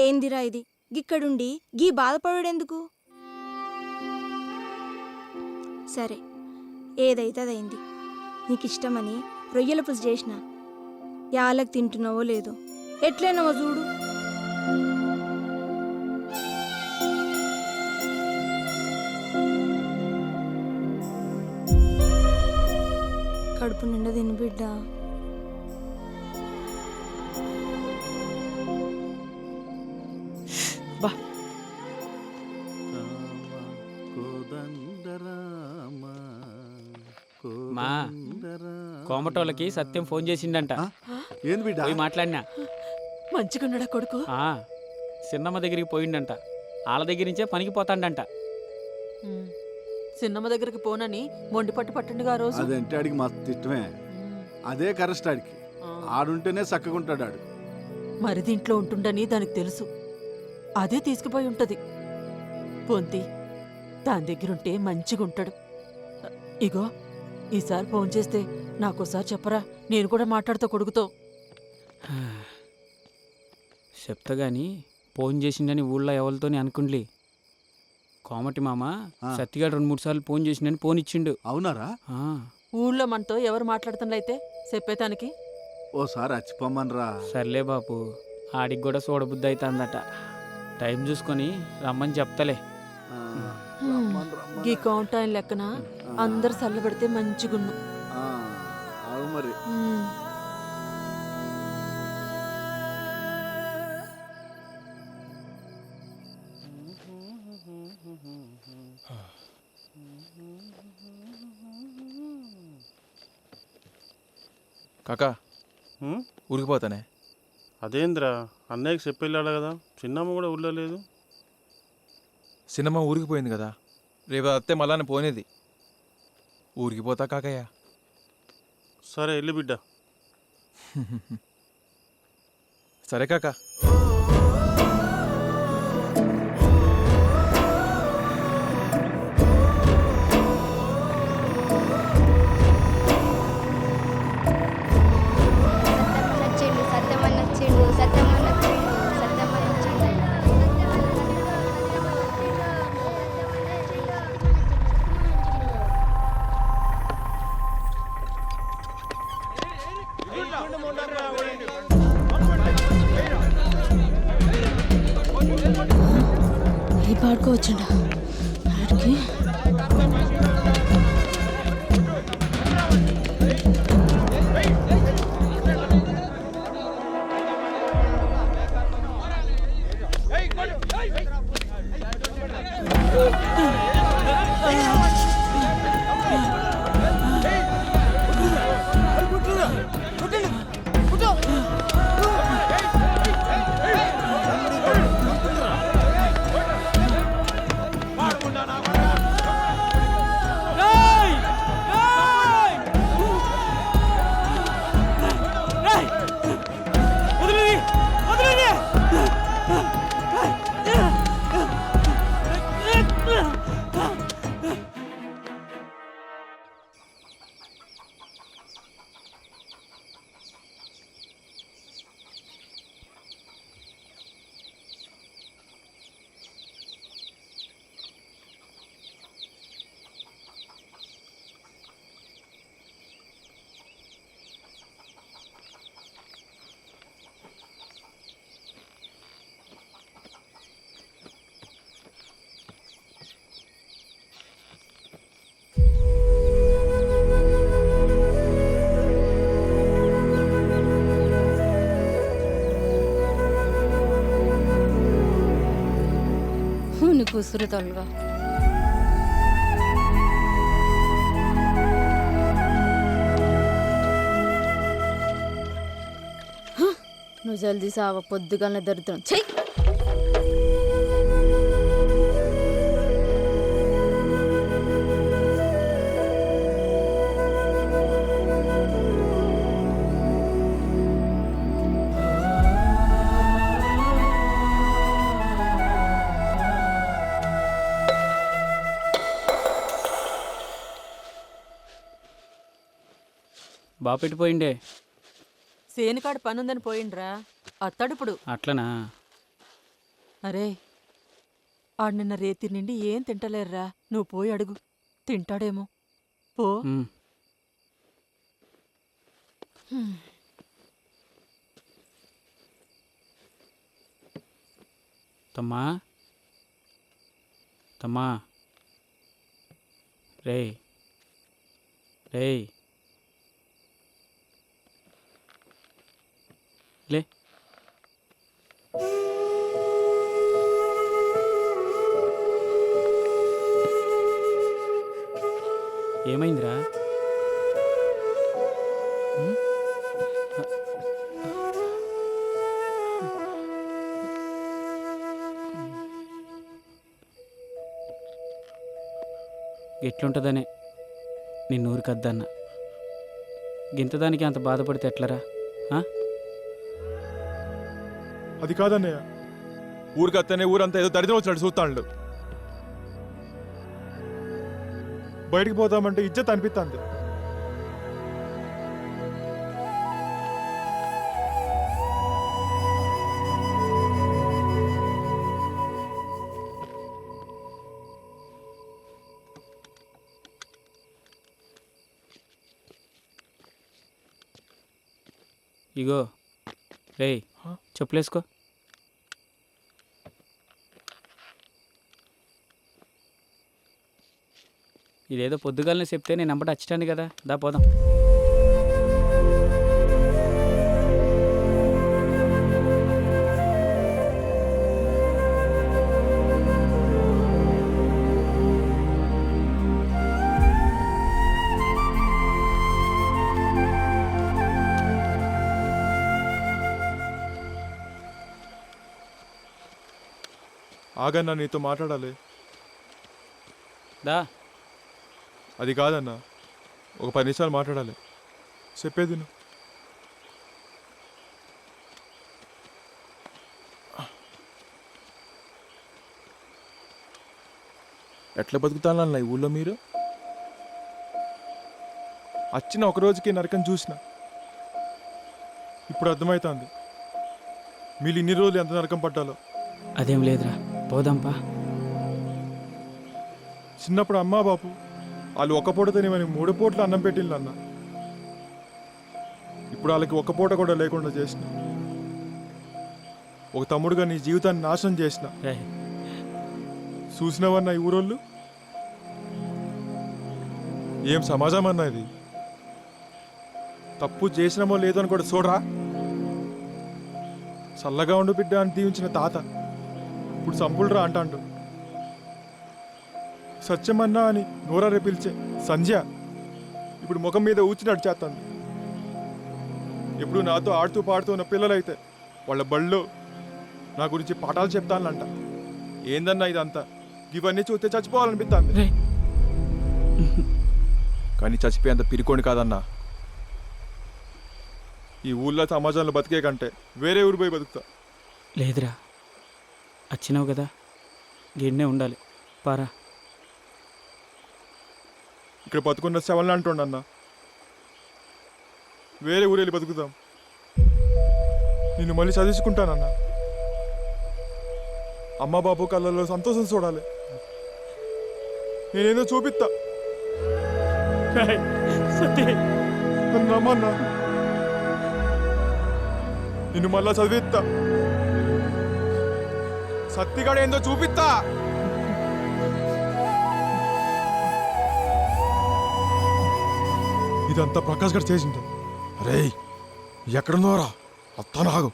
ఏందిరా ఇది గిక్కడుండి గీ బాధపడేందుకు? సరే ఏదైతే అదైంది. నీకిష్టమని రొయ్యల పులుసు చేసిన యాలకు తింటున్నావో లేదో, ఎట్లయినావో చూడు. కడుపు నిండా తిను బిడ్డ. బా మా కోమటోళ్ళకి సత్యం ఫోన్ చేసిండంట. ఏంది బిడ్డ? పోయి మాట్లాడినా. మంచిగున్నాడా కొడుకు? చిన్నమ్మ దగ్గరికి పోయిండంట. వాళ్ళ దగ్గర నుంచే పనికి పోతాండంట. చిన్నమ్మ దగ్గరికి పోనని మొండి పట్టు పట్టండిగా ఆ రోజు. అదంటే ఆడికి మస్తు ఇష్టమే. అదే కరెస్ట్ ఆడికి. ఆడుంటేనే చక్కగుంటాడు ఆడు. మరి దీంట్లో ఉంటుండని దానికి తెలుసు. అదే తీసుకుపోయి ఉంటది. పొంతి దాని దగ్గరుంటే మంచిగుంటాడు. ఇగో ఈసారి ఫోన్ చేస్తే నాకోసారి చెప్పరా, నేను కూడా మాట్లాడుతా కొడుకుతో. చెప్తా గాని ఫోన్ చేసిండని ఊళ్ళో ఎవరితోని అనుకుండ్లి. కోమటి మామ సత్తిగాడు 2-3 సార్లు ఫోన్ చేసిండని ఫోన్ ఇచ్చిండు. అవునారా? ఊళ్ళో మనతో ఎవరు మాట్లాడుతున్నైతే చెప్పేతానికి ఓసారి అచ్చిపోమ్మనరా. సర్లే బాపు, ఆడికి కూడా చూడబుద్ధి అవుతుందట. టైం చూసుకొని రమ్మని చెప్తలే. గీ కౌంటాయిన్ లెక్కన అందరు చల్లబడితే మంచిగున్ను. అవు మరి. కాకా ఊరికి పోతానే. అదేంద్రా, అన్నయ్యకి చెప్పెళ్ళాడు కదా, చిన్నమ్మ కూడా ఊళ్ళో లేదు. సినిమా ఊరికి పోయింది కదా, రేపు అత్తే మళ్ళానే పోనేది. ఊరికి పోతా కాకయ్య. సరే వెళ్ళి బిడ్డ. సరే కాకా. పాడుకోవచ్చుండ ఆడికి. కుసురుతల్వా నువ్వు జల్దీ సావ, పొద్దుగానే దరిద్రం. చెయ్యి బాపెట్టిపోయిండే. సేనుకాడు పనుందని పోయిండ్రా, అత్తడిప్పుడు. అట్లనా? అరే ఆడు నిన్న రేతి నిండి ఏం తింటలేర్రా, నువ్వు పోయి అడుగు, తింటాడేమో. పో. ఉమ్. తమ్మా తమ్మా రేయ్ రేయ్ లే ఏమైందిరా? ఉమ్? ఎట్లుంటుందనే నిన్ను ఊరికద్దన్న. గింతదానికి అంత బాధపడితే ఎట్లరా? ఆ? అది కాదన్నయ్య, ఊరికి అత్తనే ఊరంతా ఏదో దరిద్రం వచ్చినట్టు చూస్తాడు. బయటికి పోతామంటే ఇజ్జత్ అనిపిస్తుంది. ఇగో రేయ్ చెప్పులేసుకో. ఇదేదో పొద్దుగాలనే చెప్తే నేను నంబర్ వచ్చాను కదా, దా పోదాం. ఆగన్నా, నీతో మాట్లాడాలి. దా. అది కాదన్నా, ఒక 10 నిమిషాలు మాట్లాడాలి. చెప్పేది నువ్వు. ఎట్లా బతుకుతానన్నా ఈ ఊళ్ళో మీరు? వచ్చిన ఒక రోజుకి నరకం చూసిన, ఇప్పుడు అర్థమవుతుంది మీరు ఇన్ని రోజులు ఎంత నరకం పడ్డాలో. అదేం లేదురా, పోదాంపా. చిన్నప్పుడు అమ్మా బాపు వాళ్ళు ఒక్క పూట తినేమని 3 పూటలు అన్నం పెట్టిండ్రు అన్న. ఇప్పుడు వాళ్ళకి ఒక్క పూట కూడా లేకుండా చేసిన. ఒక తమ్ముడుగా నీ జీవితాన్ని నాశనం చేసిన. రేయ్ చూసినవన్నా ఈ ఊరోళ్ళు? ఏం సమాజం అన్నా ఇది? తప్పు చేసినామో లేదో అని కూడా చూడరా. చల్లగా ఉండు బిడ్డ అని దీవించిన తాత ఇప్పుడు సంపులరా అంటాండు. సత్యమన్నా అని నోరారే పిలిచే సంధ్య ఇప్పుడు ముఖం మీద ఊచినట్టు చేస్తుంది. ఎప్పుడు నాతో ఆడుతూ పాడుతూ ఉన్న పిల్లలైతే వాళ్ళ బళ్ళో నా గురించి పాఠాలు చెప్తానంట. ఏందన్నా ఇదంతా? ఇవన్నీ చూస్తే చచ్చిపోవాలనిపిస్తుంది. రేయ్ కానీ చచ్చిపోయేంత పిరికోండి కాదన్నా. ఈ ఊళ్ళో సమాజంలో బతికే కంటే వేరే ఊరు పోయి బతుకుతా. లేదురా, వచ్చినావు కదా, గిడ్నే ఉండాలి. పారా. ఇక్కడ బతుకున్న శవల్ని అంటుండన్నా. వేరే ఊరు వెళ్ళి బతుకుతాం. నిన్ను మళ్ళీ చదివించుకుంటానన్నా. అమ్మ బాబు కళ్ళల్లో సంతోషం చూడాలి. నేనేదో చూపిస్తా. నన్ను నమ్మన్నా. నిన్ను మళ్ళా చదివిస్తా. సత్తిగాడు ఏందో చూపిస్తా. ఇదంతా ప్రకాష్ గారు చేసింది. రేయ్ ఎక్కడున్నారా? అత్తా నాగు.